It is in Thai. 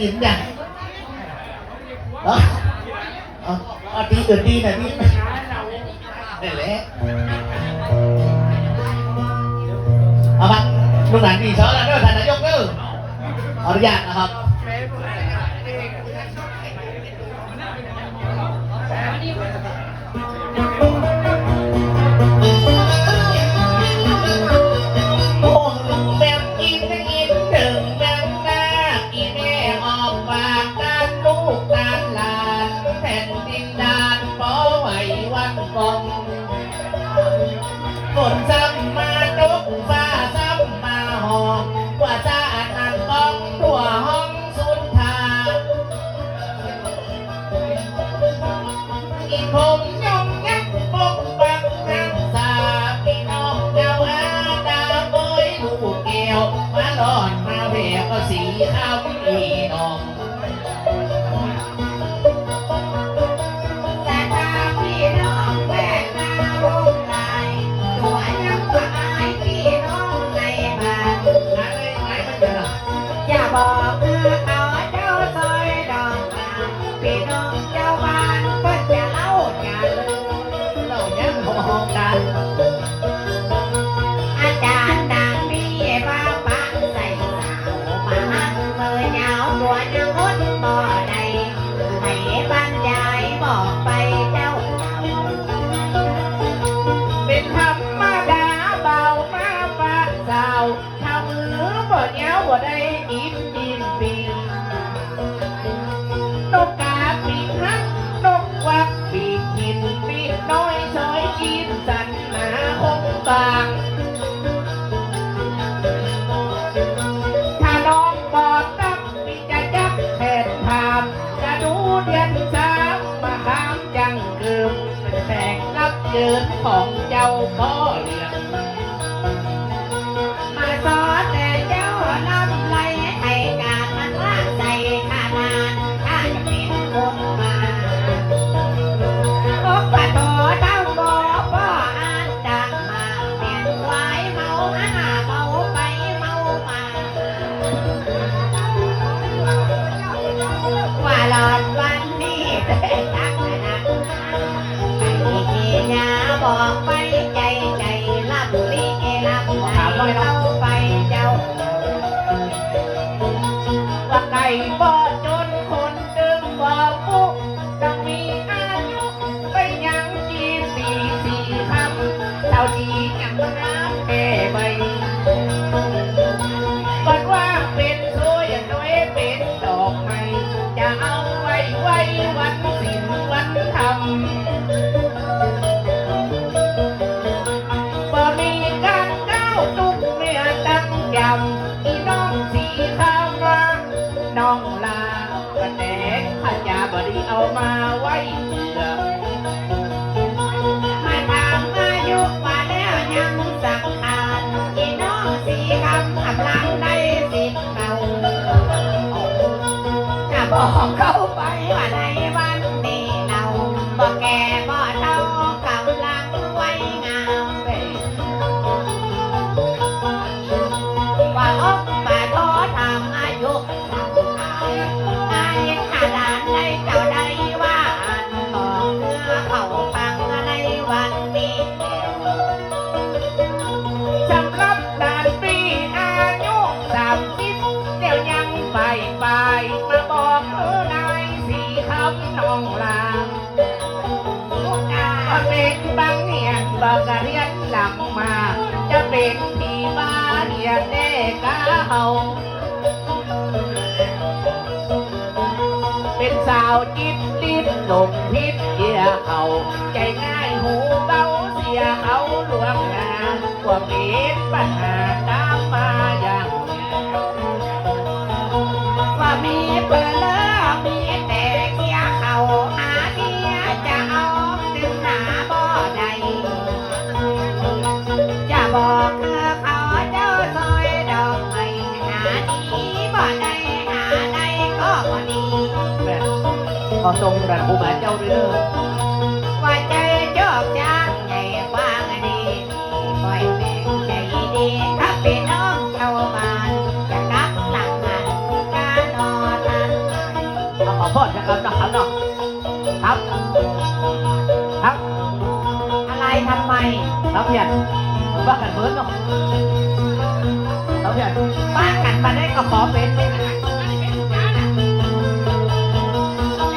กินอย่างตีเกิดดีนะพี่นี่แหละเอาบังลูกหลานดีเช้าแล้วเด้อท่านนายกเด้อขออนุญาตนะครับฝนซ้ำมาตกฟ้าซ้ำมาหอกว่าจะอันต้องทั่วห้องสุนทาอีผมยงยักปกปักรักษาพี่น้องเจ้าอาตาโบยลูกแก้วมาหลอนมาแหวกก็สีคำอีน้องบอกเขาเจ้าซอยดอกพี่น้องเจ้าบ้านก็จะเล่าจะลืมเล่ายังหอกันอาจารย์ดังดีป้าป้าใส่สาวมาหักมือเหงาตัวยังงดบ่อใดให้บรรยายบอกไปเจ้าเป็นธรรมดาเบามาป้าสาวทำมือบ่เหงาบ่ได้อิ่มนกกาปีกฮักนกวักปีกหินปีกน้อยซอยกินสันหาคงบางถ้าน้องบอดนับมีจะจับแผนถามจะดูเดือนสามมาถามจังเกิมเป็นแสงรับเกินของเจ้าพ่อเลี้ยงมาสอนแต่เจ้านำไรให้การมันว่าใส่ขนาดถ้าจะเป็นคนมาก็กระโดดเต้าบ่พ่ออ่านดังมาเปลี่ยนไว้เมาหาเมาไปเมามาว่าหลอดวันนี้แต่ตักนะไปที่ยาบอกไปใจใจรับลีรับถามว่าเราไปเจ้าว่าไก่บ่จนคนดึงบ่ปุ๊ต้องมีอายุไปยังกี่ปีสี่คำเท่าดียังรักแค่ใบบอกว่าเป็นโซอย่างน้อยเป็นดอกไม้จะเอาไว้วันศีลวันธรรมบ่มีการก้าวตุกเมื่อตั้งยำอีน้องสีข้าวว่าน้องลากระแดกขยะบริเอามาไว้เสือมาตามอายุมาแล้วยังสักทานอีน้องสีคำกำลังได้สิบเก่าจะบอกเขาไปว่าในวันนี้เราบ่แก่บ่เท่ากำลังไว้งามไปว่าอกมาโทษทำอายุไอ้ขนาดในเจ้าใดว่าบอกเนื้อเขาฟังในวันนี้สำหรับด่านปีอายุ30เดี๋ยวยังไปมาบอกนายสีคำน้องลางเป็นบางเหียนบอกเรียนหลังมาจะเป็นพี่บ้าเรียนเด็กเฮาเป็นสาวจิตลิ้นหลงพิษเกี่ยเขาใจง่ายหูเบาเสียเขาหลวงงานกว่าเป็นปัญหาตามมาอย่างว่ามีเปลือมีแต่เกี่ยเขาหาเดียจะเอาดึงหนาบ่ใดจะบอกเขาเจ้าซอยดอกไม้หาดีบ่ได้หาได้ก็บ่ดีขอทรงรันผู้มาเจ้าด้วยเด้อว่าใจชอบจักใหญ่กว้างดีคอยเป็นใจดีถ้าเป็นน้องชาวบ้านจะกลับหลังหันการนอนทัน อโทษนะครับนะครับเนาะครับครับ อะไรทำไม ครับเพียรว่ากันเบิร์ดเนาะครับเพียร ป้ากันมาได้ก็ขอเป็นไม่